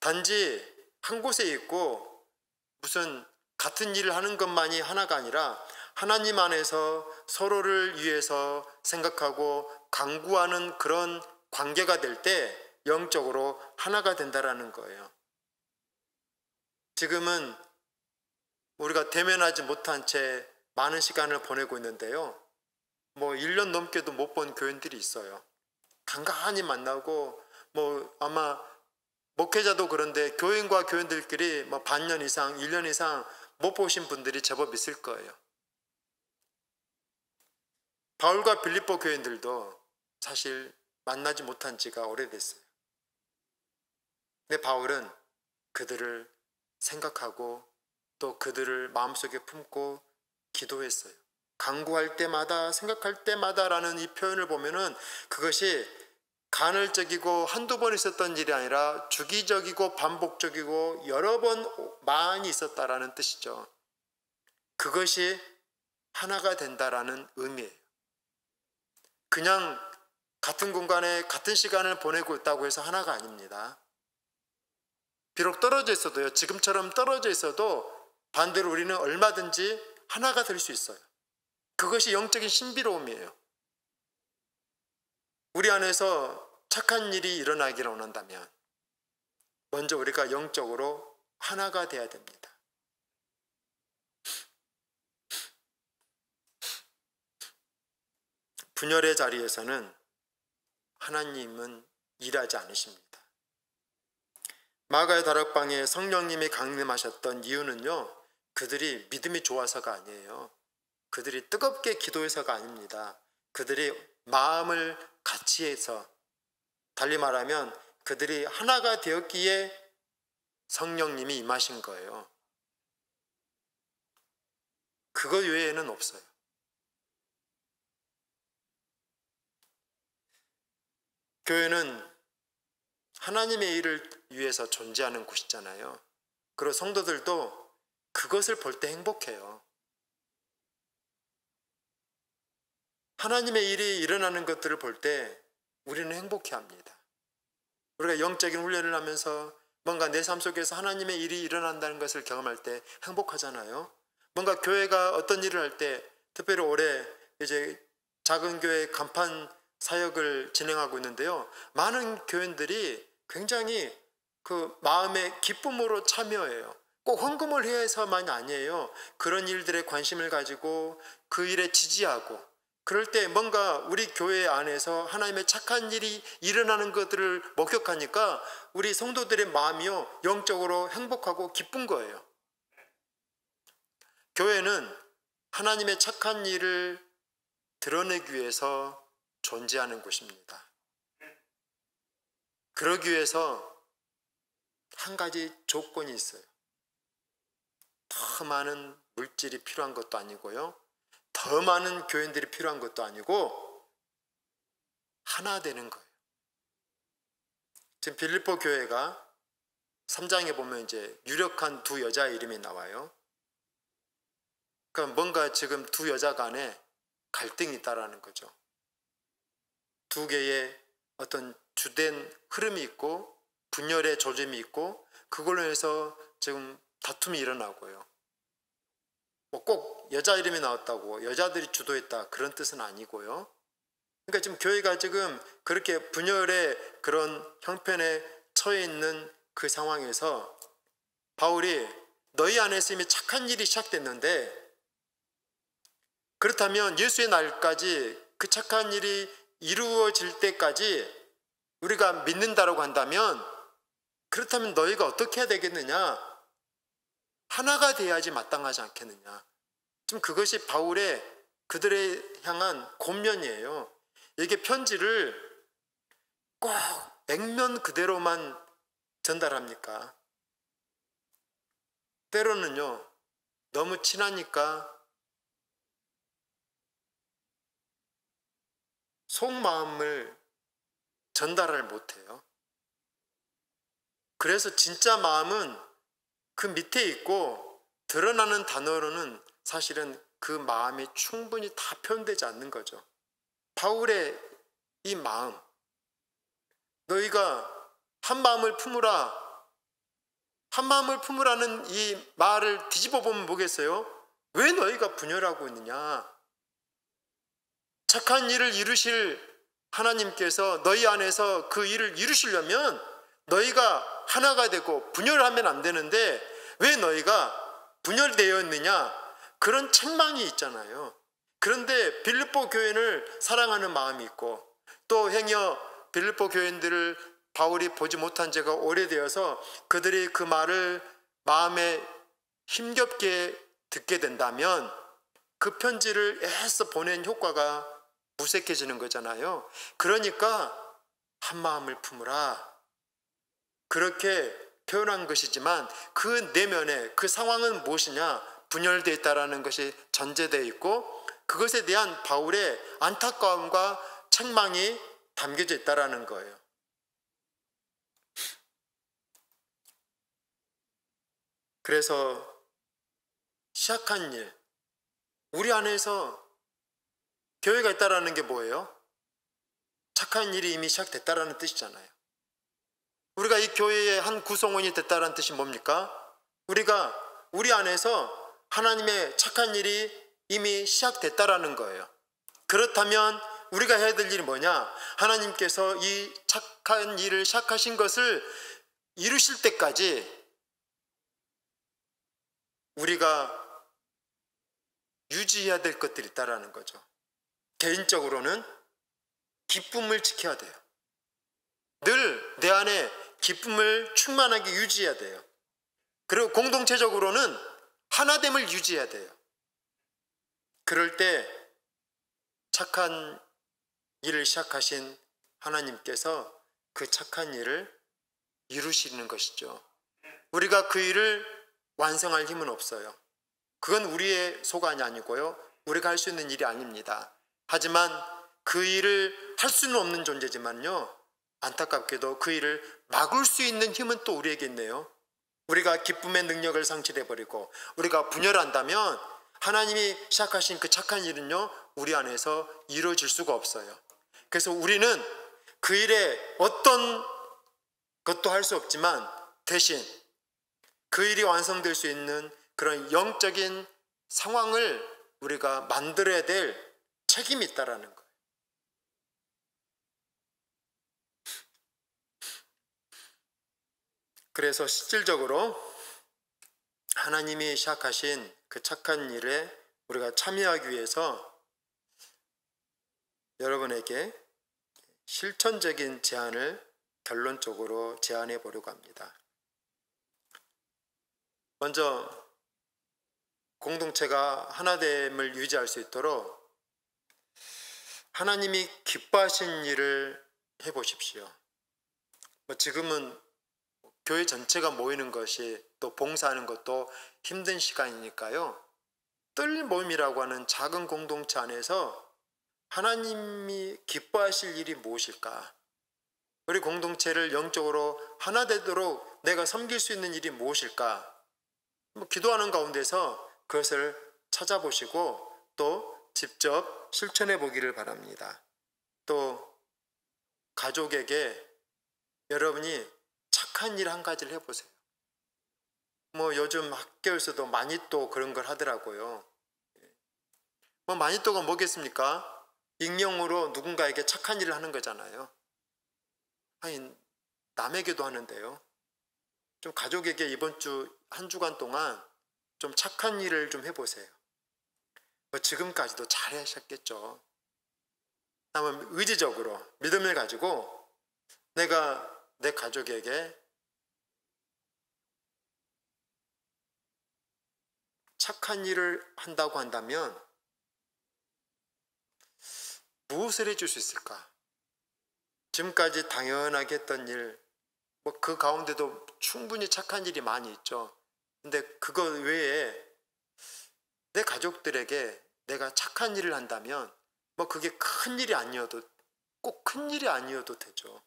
B: 단지 한 곳에 있고 무슨 같은 일을 하는 것만이 하나가 아니라 하나님 안에서 서로를 위해서 생각하고 간구하는 그런 관계가 될 때 영적으로 하나가 된다라는 거예요. 지금은 우리가 대면하지 못한 채 많은 시간을 보내고 있는데요. 1년 넘게도 못 본 교인들이 있어요. 간간히 만나고 아마 목회자도 그런데 교인과 교인들끼리 반년 이상, 1년 이상 못 보신 분들이 제법 있을 거예요. 바울과 빌립보 교인들도 사실 만나지 못한 지가 오래됐어요. 근데 바울은 그들을 생각하고 또 그들을 마음속에 품고 기도했어요. 간구할 때마다, 생각할 때마다라는 이 표현을 보면은 그것이 간헐적이고 한두 번 있었던 일이 아니라 주기적이고 반복적이고 여러 번 많이 있었다라는 뜻이죠. 그것이 하나가 된다라는 의미예요. 그냥 같은 공간에 같은 시간을 보내고 있다고 해서 하나가 아닙니다. 비록 떨어져 있어도요, 지금처럼 떨어져 있어도 반대로 우리는 얼마든지 하나가 될 수 있어요. 그것이 영적인 신비로움이에요. 우리 안에서 착한 일이 일어나기를 원한다면 먼저 우리가 영적으로 하나가 돼야 됩니다. 분열의 자리에서는 하나님은 일하지 않으십니다. 마가의 다락방에 성령님이 강림하셨던 이유는요, 그들이 믿음이 좋아서가 아니에요. 그들이 뜨겁게 기도해서가 아닙니다. 그들이 마음을 같이 해서, 달리 말하면 그들이 하나가 되었기에 성령님이 임하신 거예요. 그것 외에는 없어요. 교회는 하나님의 일을 위해서 존재하는 곳이잖아요. 그리고 성도들도 그것을 볼 때 행복해요. 하나님의 일이 일어나는 것들을 볼 때 우리는 행복해합니다. 우리가 영적인 훈련을 하면서 뭔가 내 삶 속에서 하나님의 일이 일어난다는 것을 경험할 때 행복하잖아요. 뭔가 교회가 어떤 일을 할 때, 특별히 올해 이제 작은 교회 간판 사역을 진행하고 있는데요, 많은 교인들이 굉장히 그 마음의 기쁨으로 참여해요. 꼭 헌금을 해서만이 아니에요. 그런 일들에 관심을 가지고 그 일에 지지하고, 그럴 때 뭔가 우리 교회 안에서 하나님의 착한 일이 일어나는 것들을 목격하니까 우리 성도들의 마음이요, 영적으로 행복하고 기쁜 거예요. 교회는 하나님의 착한 일을 드러내기 위해서 존재하는 곳입니다. 그러기 위해서 한 가지 조건이 있어요. 더 많은 물질이 필요한 것도 아니고요, 더 많은 교인들이 필요한 것도 아니고 하나 되는 거예요. 지금 빌립보 교회가 3장에 보면 이제 유력한 두 여자 이름이 나와요. 그러니까 뭔가 지금 두 여자 간에 갈등이 있다라는 거죠. 두 개의 어떤 주된 흐름이 있고 분열의 조짐이 있고 그걸로 해서 지금 다툼이 일어나고요. 뭐 꼭 여자 이름이 나왔다고 여자들이 주도했다 그런 뜻은 아니고요. 그러니까 지금 교회가 지금 그렇게 분열의 그런 형편에 처해 있는 그 상황에서 바울이 너희 안에서 이미 착한 일이 시작됐는데 그렇다면 예수의 날까지 그 착한 일이 이루어질 때까지 우리가 믿는다라고 한다면 그렇다면 너희가 어떻게 해야 되겠느냐? 하나가 돼야지 마땅하지 않겠느냐? 좀 그것이 바울의 그들에 향한 권면이에요. 이게 편지를 꼭 액면 그대로만 전달합니까? 때로는요, 너무 친하니까 속마음을 전달을 못해요. 그래서 진짜 마음은 그 밑에 있고 드러나는 단어로는 사실은 그 마음이 충분히 다 표현되지 않는 거죠. 바울의 이 마음, 너희가 한 마음을 품으라, 한 마음을 품으라는 이 말을 뒤집어 보면 뭐겠어요? 왜 너희가 분열하고 있느냐? 착한 일을 이루실 하나님께서 너희 안에서 그 일을 이루시려면 너희가 하나가 되고 분열하면 안 되는데 왜 너희가 분열되어 있느냐? 그런 책망이 있잖아요. 그런데 빌립보 교인을 사랑하는 마음이 있고 또 행여 빌립보 교인들을 바울이 보지 못한 지가 오래되어서 그들이 그 말을 마음에 힘겹게 듣게 된다면 그 편지를 애써 보낸 효과가 무색해지는 거잖아요. 그러니까 한 마음을 품으라 그렇게 표현한 것이지만 그 내면에 그 상황은 무엇이냐? 분열되어 있다는 것이 전제되어 있고 그것에 대한 바울의 안타까움과 책망이 담겨져 있다는 거예요. 그래서 시작한 일, 우리 안에서 교회가 있다는 게 뭐예요? 착한 일이 이미 시작됐다는 뜻이잖아요. 우리가 이 교회의 한 구성원이 됐다는 뜻이 뭡니까? 우리가 우리 안에서 하나님의 착한 일이 이미 시작됐다라는 거예요. 그렇다면 우리가 해야 될 일이 뭐냐? 하나님께서 이 착한 일을 시작하신 것을 이루실 때까지 우리가 유지해야 될 것들이 있다라는 거죠. 개인적으로는 기쁨을 지켜야 돼요. 늘 내 안에 기쁨을 충만하게 유지해야 돼요. 그리고 공동체적으로는 하나됨을 유지해야 돼요. 그럴 때 착한 일을 시작하신 하나님께서 그 착한 일을 이루시는 것이죠. 우리가 그 일을 완성할 힘은 없어요. 그건 우리의 소관이 아니고요. 우리가 할 수 있는 일이 아닙니다. 하지만 그 일을 할 수는 없는 존재지만요. 안타깝게도 그 일을 막을 수 있는 힘은 또 우리에게 있네요. 우리가 기쁨의 능력을 상실해버리고 우리가 분열한다면 하나님이 시작하신 그 착한 일은요. 우리 안에서 이루어질 수가 없어요. 그래서 우리는 그 일에 어떤 것도 할 수 없지만 대신 그 일이 완성될 수 있는 그런 영적인 상황을 우리가 만들어야 될 책임이 있다라는 거예요. 그래서 실질적으로 하나님이 시작하신 그 착한 일에 우리가 참여하기 위해서 여러분에게 실천적인 제안을 결론적으로 제안해 보려고 합니다. 먼저 공동체가 하나됨을 유지할 수 있도록 하나님이 기뻐하신 일을 해보십시오. 지금은 교회 전체가 모이는 것이 또 봉사하는 것도 힘든 시간이니까요. 뜰 모임이라고 하는 작은 공동체 안에서 하나님이 기뻐하실 일이 무엇일까? 우리 공동체를 영적으로 하나 되도록 내가 섬길 수 있는 일이 무엇일까? 기도하는 가운데서 그것을 찾아보시고 또 직접 실천해 보기를 바랍니다. 또 가족에게 여러분이 착한 일 한 가지를 해보세요. 요즘 학교에서도 마니또 그런 걸 하더라고요. 마니또가 뭐겠습니까? 익명으로 누군가에게 착한 일을 하는 거잖아요. 아니, 남에게도 하는데요. 좀 가족에게 이번 주 한 주간 동안 좀 착한 일을 좀 해보세요. 지금까지도 잘 하셨겠죠. 다만 의지적으로 믿음을 가지고 내가 내 가족에게 착한 일을 한다고 한다면 무엇을 해줄 수 있을까? 지금까지 당연하게 했던 일, 그 가운데도 충분히 착한 일이 많이 있죠. 근데 그거 외에 내 가족들에게 내가 착한 일을 한다면 그게 큰 일이 아니어도, 꼭 큰 일이 아니어도 되죠.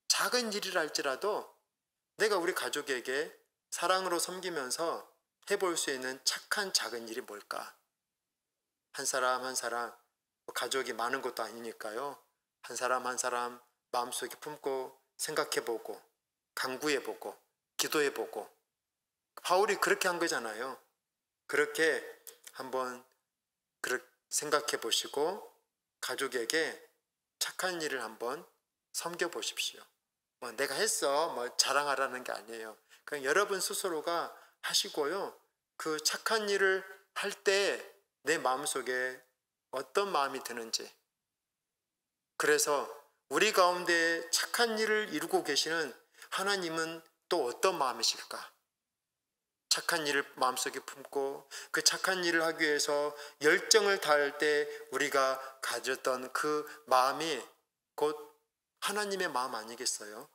B: 작은 일이라 할지라도 내가 우리 가족에게 사랑으로 섬기면서 해볼 수 있는 착한 작은 일이 뭘까? 한 사람 한 사람, 가족이 많은 것도 아니니까요. 한 사람 한 사람 마음속에 품고 생각해보고 간구해보고 기도해보고, 바울이 그렇게 한 거잖아요. 그렇게 한번 생각해 보시고 가족에게 착한 일을 한번 섬겨 보십시오. 내가 했어 자랑하라는 게 아니에요. 그냥 여러분 스스로가 하시고요. 그 착한 일을 할 때 내 마음속에 어떤 마음이 드는지, 그래서 우리 가운데 착한 일을 이루고 계시는 하나님은 또 어떤 마음이실까? 착한 일을 마음속에 품고 그 착한 일을 하기 위해서 열정을 다할 때 우리가 가졌던 그 마음이 곧 하나님의 마음 아니겠어요?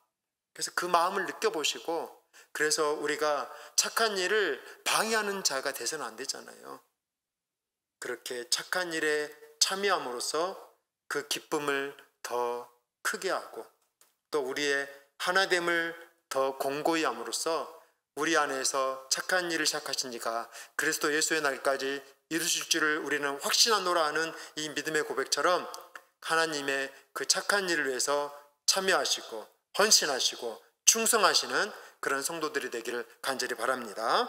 B: 그래서 그 마음을 느껴보시고, 그래서 우리가 착한 일을 방해하는 자가 돼서는 안 되잖아요. 그렇게 착한 일에 참여함으로써 그 기쁨을 더 크게 하고 또 우리의 하나됨을 더 공고히 함으로써 우리 안에서 착한 일을 시작하신 이가 그리스도 예수의 날까지 이루실 줄을 우리는 확신하노라 하는 이 믿음의 고백처럼 하나님의 그 착한 일을 위해서 참여하시고 헌신하시고 충성하시는 그런 성도들이 되기를 간절히 바랍니다.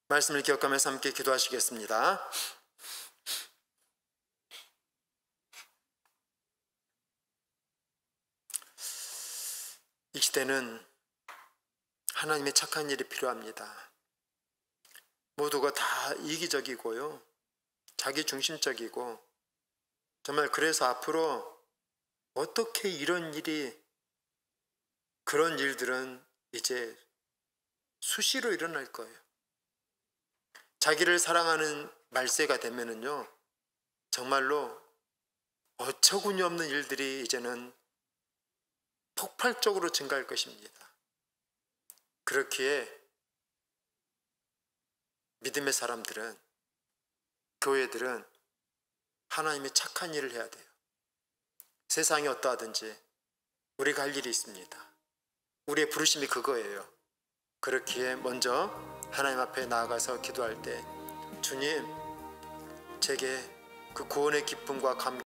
B: 말씀을 기억하면서 함께 기도하시겠습니다. 이 시대는 하나님의 착한 일이 필요합니다. 모두가 다 이기적이고요, 자기 중심적이고, 정말 그래서 앞으로 어떻게 그런 일들은 이제 수시로 일어날 거예요. 자기를 사랑하는 말세가 되면은요, 정말로 어처구니 없는 일들이 이제는 폭발적으로 증가할 것입니다. 그렇기에 믿음의 사람들은, 교회들은 하나님의 착한 일을 해야 돼요. 세상이 어떠하든지 우리가 할 일이 있습니다. 우리의 부르심이 그거예요. 그렇기에 먼저 하나님 앞에 나아가서 기도할 때, 주님, 제게 그 구원의 기쁨과 감격,